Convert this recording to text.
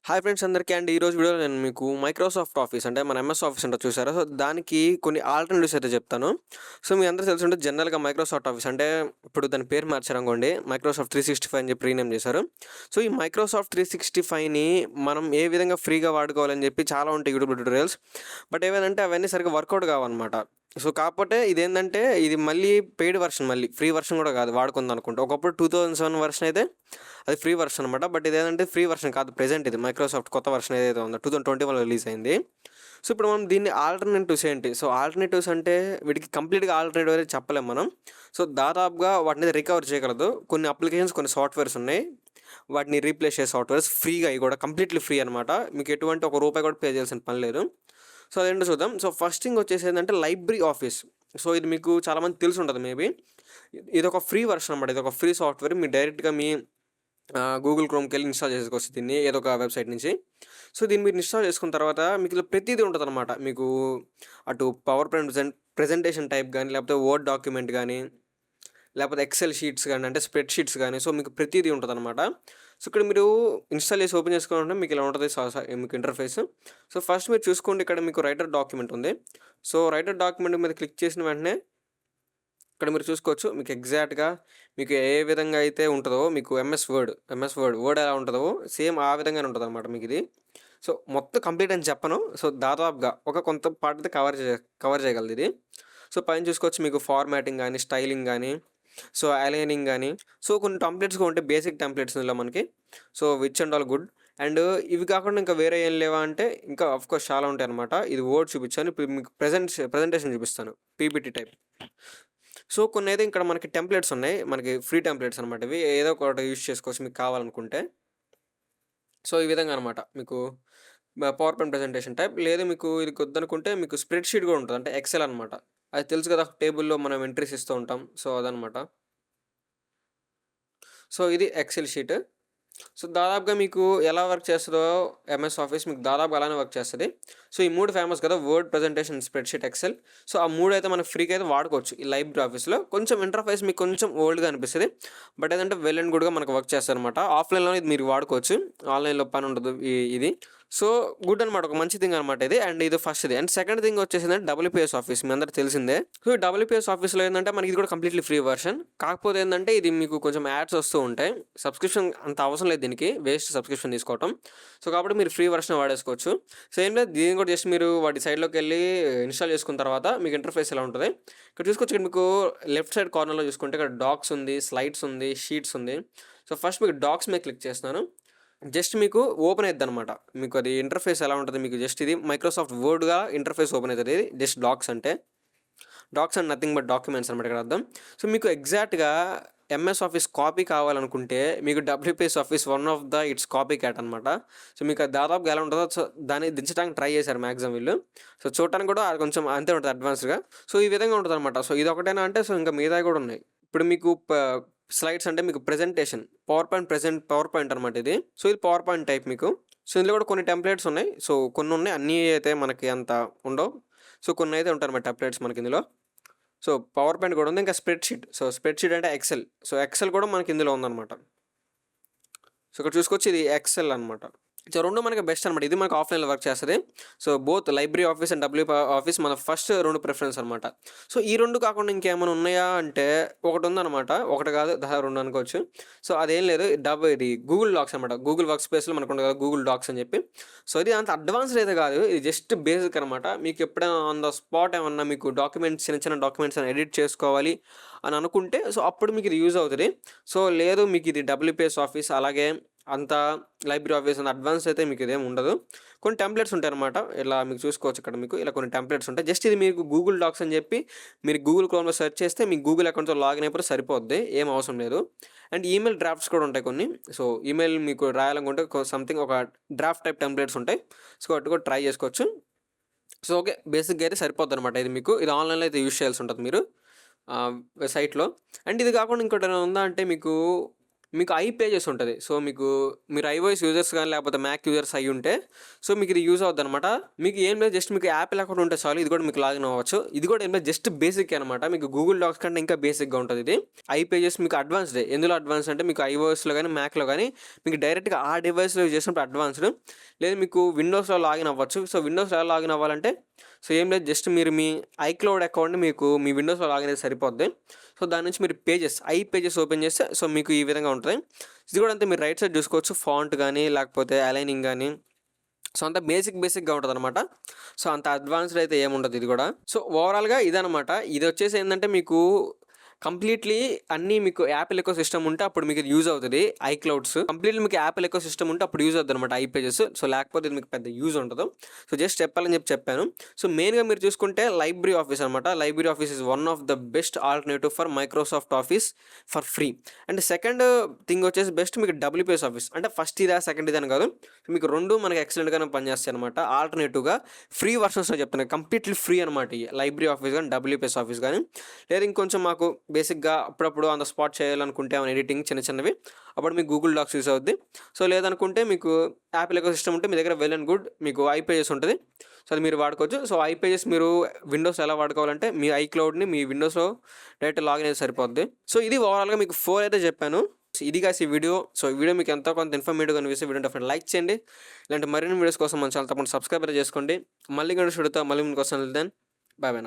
Hi friends అందరికీ అండి. ఈరోజు వీడియోలో నేను మీకు మైక్రోసాఫ్ట్ ఆఫీస్ అంటే మన ఎంఎస్ ఆఫీస్ అంటే చూసారా? సో, దానికి కొన్ని ఆల్టర్‌నేటివ్స్ అయితే చెప్తాను. సో, మీ అందరికీ తెలిసి ఉంటుంది జనరల్‌గా మైక్రోసాఫ్ట్ ఆఫీస్ అంటే ఇప్పుడు దాని పేరు మార్చారనుకోండి. మైక్రోసాఫ్ట్ 365 అని చెప్పి రీనేమ్ చేశారు. సో, ఈ మైక్రోసాఫ్ట్ 365ని మనం ఏ విధంగా ఫ్రీగా వాడుకోవాలని చెప్పి చాలా ఉంటాయి యూట్యూబ్ ట్యుటోరియల్స్. బట్ ఏమైందంటే అవన్నీ సరిగ్గా వర్కౌట్ కావన్నమాట. సో, కాకపోతే ఇదేందంటే ఇది మళ్ళీ పెయిడ్ వెర్షన్, మళ్ళీ ఫ్రీ వెర్షన్ కూడా కాదు వాడుకుందనుకుంటే. ఒకప్పుడు 2007 వెర్షన్ అయితే అది ఫ్రీ వెర్షన్ అనమాట. బట్ ఇదేంటంటే ఫ్రీ వెర్షన్ కాదు, ప్రెజెంట్ ఇది మైక్రోసాఫ్ట్ కొత్త వెర్షన్ ఏదైతే ఉందో 2021లో రిలీజ్ అయింది. సో, ఇప్పుడు మనం దీన్ని ఆల్టర్నేటివ్స్ ఏంటి? సో, ఆల్టర్నేటివ్స్ అంటే వీటికి కంప్లీట్‌గా ఆల్టర్నేటివ్ అనేది చెప్పలేము మనం. సో, దాదాపుగా వాటిని రికవర్ చేయగలదు. కొన్ని అప్లికేషన్స్, కొన్ని సాఫ్ట్‌వేర్స్ ఉన్నాయి. వాటిని రీప్లేస్ చేసే సాఫ్ట్‌వేర్స్ ఫ్రీగా, అయి కూడా కంప్లీట్‌లీ ఫ్రీ అనమాట. మీకు ఎటువంటి ఒక రూపాయి కూడా పే చేయాల్సిన పని లేదు. సో, అదేంటో చూద్దాం. సో, ఫస్ట్ థింగ్ వచ్చేసి ఏంటంటే లైబ్రరీ ఆఫీస్. సో, ఇది మీకు చాలామంది తెలిసి ఉంటది మేబీ. ఇదొక ఫ్రీ వెర్షన్ అనమాట. ఇదొక ఫ్రీ సాఫ్ట్‌వేర్. మీరు డైరెక్ట్‌గా మీ గూగుల్ క్రోమ్‌కెళ్ళి ఇన్‌స్టాల్ చేసుకోవచ్చు దీన్ని ఏదో ఒక వెబ్‌సైట్ నుంచి. సో, దీన్ని మీరు ఇన్‌స్టాల్ చేసుకున్న తర్వాత మీకు ఇలా ప్రతీదీ ఉంటదనమాట. మీకు అటు పవర్ పాయింట్ ప్రెజెంటేషన్ టైప్ గాని, లేకపోతే వర్డ్ డాక్యుమెంట్ గాని, లేకపోతే ఎక్సెల్ షీట్స్ గాని, అంటే స్ప్రెడ్ షీట్స్ గాని, సో, మీకు ప్రతీదీ ఉంటదనమాట. సో, ఇక్కడ మీరు ఇన్‌స్టాల్ చేసి ఓపెన్ చేసుకోవాలంటే మీకు ఇలా ఉంటది మీకు ఇంటర్‌ఫేస్. సో, ఫస్ట్ మీరు చూసుకోండి, ఇక్కడ మీకు రైటర్ డాక్యుమెంట్ ఉంది. సో, రైటర్ డాక్యుమెంట్ మీద క్లిక్ చేసిన వెంటనే ఇక్కడ మీరు చూసుకోవచ్చు. మీకు ఎగ్జాక్ట్‌గా మీకు ఏ విధంగా అయితే ఉంటదో మీకు వర్డ్ ఎలా ఉంటదో సేమ్ ఆ విధంగానే ఉంటదనమాట మీకిది. సో, మొత్తం కంప్లీట్ అని చెప్పను. సో, దాదాపుగా ఒక కొంత పార్ట్ అయితే కవర్ చేయగలదిది. సో, పైన చూసుకోవచ్చు మీకు ఫార్మాటింగ్ గాని, స్టైలింగ్ గాని, సో, అలైనింగ్ గాని, సో, కొన్ని టెంప్లేట్స్ కూడా ఉంటాయి. బేసిక్ టెంప్లేట్స్ ఇందులో మనకి. So, which and all good. And ఇవి కాకుండా ఇంకా వేరే ఏం లేవా అంటే ఇంకా ఆఫ్‌కోర్స్ చాలా ఉంటాయనమాట. ఇది వర్డ్ చూపించాను. ఇప్పుడు మీకు ప్రెజెంటేషన్ చూపిస్తాను. PPT type. సో, కొన్నైతే ఇక్కడ మనకి టెంప్లేట్స్ ఉన్నాయి. మనకి ఫ్రీ టెంప్లేట్స్ అనమాట ఇవి. ఏదో ఒకటి యూజ్ చేసుకోవచ్చు మీకు కావాలనుకుంటే. సో, ఈ విధంగా అనమాట. మీకు పవర్ పాయింట్ ప్రెజెంటేషన్ టైప్. లేదు మీకు ఇది కొద్దనుకుంటే మీకు స్ప్రెడ్ షీట్ కూడా ఉంటది. అంటే ఎక్సెల్ అనమాట. అది తెలుసు కదా! టేబుల్‌లో మనం ఎంట్రీస్ ఇస్తూ ఉంటాం. సో, అదనమాట. సో, ఇది ఎక్సెల్ షీట్. సో, దాదాపుగా మీకు ఎలా వర్క్ చేస్తదో ఎంఎస్ ఆఫీస్ మీకు దాదాపుగా అలానే వర్క్ చేస్తది. సో, ఈ 3 ఫేమస్ కదా! Word, presentation, spreadsheet, excel. So, ఆ 3 అయితే మనకు ఫ్రీగా అయితే వాడుకోవచ్చు ఈ లైబ్రరీ ఆఫీస్‌లో. కొంచెం ఇంటర్‌ఫేస్ మీకు కొంచెం ఓల్డ్‌గా అనిపిస్తది. బట్ ఏదంటే వెల్ అండ్ గుడ్‌గా మనకు వర్క్ చేస్తదనమాట. ఆఫ్‌లైన్‌లోనే ఇది మీరు వాడుకోవచ్చు. ఆన్‌లైన్‌లో పని ఉండదు ఇది. సో, గుడ్ అనమాట. ఒక మంచి థింగ్ అనమాట ఇది. అండ్ ఇది ఫస్ట్‌ది. అండ్ సెకండ్ థింగ్ వచ్చేసిందంటే డబ్ల్యూపీఎస్ ఆఫీస్ మీ అందరికి తెలిసిందే. సో, ఈ డబ్ల్యూపీఎస్ ఆఫీస్‌లో ఏందంటే మనకి ఇది కూడా కంప్లీట్‌లీ ఫ్రీ వెర్షన్. కాకపోతే ఏందంటే ఇది మీకు కొంచెం యాడ్స్ వస్తూ ఉంటాయి. సబ్స్క్రిప్షన్ అంత అవసరం లేదు దీనికి. వేస్ట్ సబ్స్క్రిప్షన్ తీసుకోవటం. సో, కాబట్టి మీరు ఫ్రీ వెర్షన్ వాడేసుకోవచ్చు. సో, ఏం లేదు, దీన్ని కూడా జస్ట్ మీరు వాటి సైడ్‌లోకెళ్ళి ఇన్‌స్టాల్ చేసుకున్న తర్వాత మీకు ఇంటర్‌ఫేస్ ఇలా ఉంటది. ఇక్కడ చూసుకోవచ్చు, ఇక్కడ మీకు లెఫ్ట్ సైడ్ కార్నర్‌లో చూసుకుంటే ఇక్కడ డాక్స్ ఉంది, స్లైడ్స్ ఉంది, షీట్స్ ఉంది. సో, ఫస్ట్ మీకు డాక్స్ మీద క్లిక్ చేస్తున్నాను. జస్ట్ మీకు ఓపెన్ అయిద్దనమాట. మీకు అది ఇంటర్‌ఫేస్ ఎలా ఉంటది, మీకు జస్ట్ ఇది మైక్రోసాఫ్ట్ వర్డ్‌గా ఇంటర్‌ఫేస్ ఓపెన్ అయితది. జస్ట్ డాక్స్ అంటే. Docs and nothing but documents అనమాట ఇక్కడ అర్థం. సో, మీకు ఎగ్జాక్ట్‌గా ఎంఎస్ ఆఫీస్ కాపీ కావాలనుకుంటే మీకు WPS office one of the it's copy cat అనమాట. సో, మీకు అది దాదాపుగా ఎలా ఉంటదో సో, దాన్ని దించడానికి ట్రై చేశారు మాక్సిమం వీళ్ళు. సో, చూడటానికి కూడా అది కొంచెం అంతే ఉంటది అడ్వాన్స్‌డ్‌గా. సో, ఈ విధంగా ఉంటదనమాట. సో, ఇదొకటేనా అంటే సో, ఇంకా మిగతాయి కూడా ఉన్నాయి. ఇప్పుడు మీకు స్లైడ్స్ అంటే మీకు ప్రెజెంటేషన్ పవర్ పాయింట్ అనమాట ఇది. సో, ఇది పవర్ పాయింట్ టైప్ మీకు. సో, ఇందులో కూడా కొన్ని టెంప్లేట్స్ ఉన్నాయి. సో, కొన్ని ఉన్నాయి. అన్నీ అయితే మనకి అంత ఉండవు. సో, కొన్నైతే ఉంటాయన్నమాట టెంప్లేట్స్ మనకి ఇందులో. సో, పవర్ పాయింట్ కూడా ఉంది. ఇంకా spread sheet. So, spread sheet అంటే ఎక్సెల్. సో, ఎక్సెల్ కూడా మనకి ఇందులో ఉందనమాట. సో, ఇక్కడ చూసుకోవచ్చు, ఇది ఎక్సెల్ అనమాట. సో, 2 మనకి బెస్ట్ అనమాట. ఇది మనకు ఆఫ్‌లైన్‌లో వర్క్ చేస్తది. So, both library office and office మన ఫస్ట్ 2 ప్రిఫరెన్స్ అనమాట. సో, ఈ 2 కాకుండా ఇంకేమైనా ఉన్నాయా అంటే ఒకటుందనమాట. ఒకటి కాదు 2 అనుకోవచ్చు. సో, అదేం లేదు, ఇది గూగుల్ డాక్స్ అనమాట. గూగుల్ వర్క్ స్పేస్‌లో మనకుంటది కదా! గూగుల్ డాక్స్ అని చెప్పి. సో, ఇది అంత అడ్వాన్స్‌డ్ అయితే కాదు. ఇది జస్ట్ బేసిక్ అనమాట. మీకు ఎప్పుడైనా ఆన్ ద స్పాట్ ఏమన్నా మీకు చిన్న డాక్యుమెంట్స్ ఎడిట్ చేసుకోవాలి అని అనుకుంటే సో, అప్పుడు మీకు ఇది యూజ్ అవుతది. సో, లేదు మీకు ఇది డబ్ల్యూపీఎస్ ఆఫీస్ అలాగే అంత లైబ్రరీ ఆఫీస్ అంత అడ్వాన్స్ అయితే మీకు ఇదేం ఉండదు. కొన్ని టెంప్లేట్స్ ఉంటాయన్నమాట. ఇలా మీకు చూసుకోవచ్చు, ఇక్కడ మీకు ఇలా కొన్ని టెంప్లేట్స్ ఉంటాయి. జస్ట్ ఇది మీకు గూగుల్ డాక్స్ అని చెప్పి మీరు గూగుల్ క్రోమ్‌లో సెర్చ్ చేస్తే మీకు గూగుల్ అకౌంట్‌తో లాగిన్ అయిపోతే సరిపోద్ది. ఏం అవసరం లేదు. అండ్ ఈమెయిల్ డ్రాఫ్ట్స్ కూడా ఉంటాయి కొన్ని. సో, ఈమెయిల్ మీకు రాయాలనుకుంటే సంథింగ్ ఒక డ్రాఫ్ట్ టైప్ టెంప్లేట్స్ ఉంటాయి. సో, అటు కూడా ట్రై చేసుకోవచ్చు. So, okay. బేసిక్‌గా అయితే సరిపోద్దనమాట ఇది మీకు. ఇది ఆన్‌లైన్‌లో అయితే యూజ్ చేయాల్సి ఉంటది మీరు సైట్‌లో. అండ్ ఇది కాకుండా ఇంకోటేమైనా ఉందా అంటే మీకు మీకు ఐ పేజెస్ ఉంటది. సో, మీరు ఐఓఎస్ యూజర్స్ గాని, లేకపోతే మ్యాక్ యూజర్స్ అయ్యుంటే, సో, మీకిది యూజ్ అవుద్దనమాట. మీకు ఏం లేదు, జస్ట్ మీకు యాపిల్ అకౌంట్ ఉంటే చాలు. ఇది కూడా మీకు లాగిన్ అవ్వచ్చు. ఇది కూడా ఏం లేదు, జస్ట్ బేసికే అనమాట. మీకు గూగుల్ డాక్స్ కంటే ఇంకా బేసిక్‌గా ఉంటదిది. ఐ పేజెస్ మీకు అడ్వాన్స్‌డే. ఎందులో అడ్వాన్స్ అంటే మీకు ఐఓఎస్‌లో గాని, మ్యాక్‌లో గాని మీకు డైరెక్ట్‌గా ఆ డివైస్‌లో యూజ్ చేసినప్పుడు అడ్వాన్స్‌డ్. లేదు మీకు విండోస్‌లో లాగిన్ అవ్వచ్చు. సో, విండోస్‌లో ఎలా లాగిన్ అవ్వాలంటే, సో, ఏం లేదు, జస్ట్ మీరు మీ ఐక్లౌడ్ అకౌంట్‌ని మీ విండోస్‌లో లాగిన్ అయితే సరిపోద్ది. సో, దాని నుంచి మీరు ఐ పేజెస్ ఓపెన్ చేస్తే, సో, మీకు ఈ విధంగా ఉంటది. ఇది కూడా అంతే, మీరు రైట్ సైడ్ చూసుకోవచ్చు. ఫాంట్ గానీ, లేకపోతే అలైనింగ్ గానీ, సో, అంతా బేసిక్‌గా ఉంటదనమాట. సో, అంత అడ్వాన్స్‌డ్ అయితే ఏముండదు ఇది గూడా. సో, ఓవరాల్‌గా ఇదనమాట. ఇదొచ్చేసి ఏందంటే మీకు కంప్లీట్లీ అన్నీ మీకు యాపిల్ ఎకోసిస్టమ్ ఉంటే అప్పుడు మీకు ఇది యూజ్ అవుతది. ఐక్లౌడ్స్ కంప్లీట్‌లీ మీకు యాపిల్ ఎకోసిస్టమ్ ఉంటే అప్పుడు యూజ్ అవుద్దనమాట ఐ పేజెస్. సో, లేకపోతే ఇది మీకు పెద్ద యూజ్ ఉండదు. సో, జస్ట్ చెప్పాలని చెప్పాను. సో, మెయిన్‌గా మీరు చూసుకుంటే లైబ్రరీ ఆఫీస్ అనమాట. Library office is one of the best alternative for Microsoft office for free. And second thing వచ్చేసి బెస్ట్ మీకు డబ్ల్యూపీఎస్ ఆఫీస్. అంటే ఫస్ట్ ఇదా, సెకండ్ ఇదని కాదు. మీకు 2 మనకి ఎక్సలెంట్‌గానే పనిచేస్తాయి అనమాట. ఆల్టర్‌నేటివ్‌గా ఫ్రీ వర్షన్స్‌లో చెప్తున్నాను. కంప్లీట్‌లీ ఫ్రీ అనమాట ఈ లైబ్రరీ ఆఫీస్ గానీ, డబ్ల్యూపీఎస్ ఆఫీస్ గానీ. లేదా ఇంకొంచెం మాకు బేసిక్‌గా అప్పుడప్పుడు ఆన్ ద స్పాట్ చేయాలనుకుంటే ఏమైనా ఎడిటింగ్ చిన్నవి, అప్పుడు మీకు గూగుల్ డాక్స్ యూజ్ అవుద్ది. సో, లేదనుకుంటే మీకు యాపిల్ ఎకోసిస్టమ్ ఉంటే మీ దగ్గర వెల్ అండ్ గుడ్. మీకు ఐ పేజెస్ ఉంటది. సో, అది మీరు వాడుకోవచ్చు. సో, ఐ పేజెస్ మీరు విండోస్ ఎలా వాడుకోవాలంటే మీ ఐక్లౌడ్‌ని మీ విండోస్‌లో డైరెక్ట్ లాగిన్ అయితే సరిపోద్ది. సో, ఇది ఓవరాల్‌గా మీకు 4 అయితే చెప్పాను. సో, ఇది గాయ్స్ ఈ వీడియో. సో, ఈ వీడియో మీకు ఎంతో కొంత ఇన్ఫర్మేటివ్‌గా అనిపిస్తే వీడియోని డెఫినెట్‌గా లైక్ చేయండి. ఇలాంటి మరిన్ని వీడియోస్ కోసం మన ఛానల్ తప్పకుండా సబ్స్క్రైబ్ అయితే చేసుకోండి. మళ్ళీ ఇంకో వీడియోతో మళ్ళీ ముందుకు వస్తాను. Then bye by.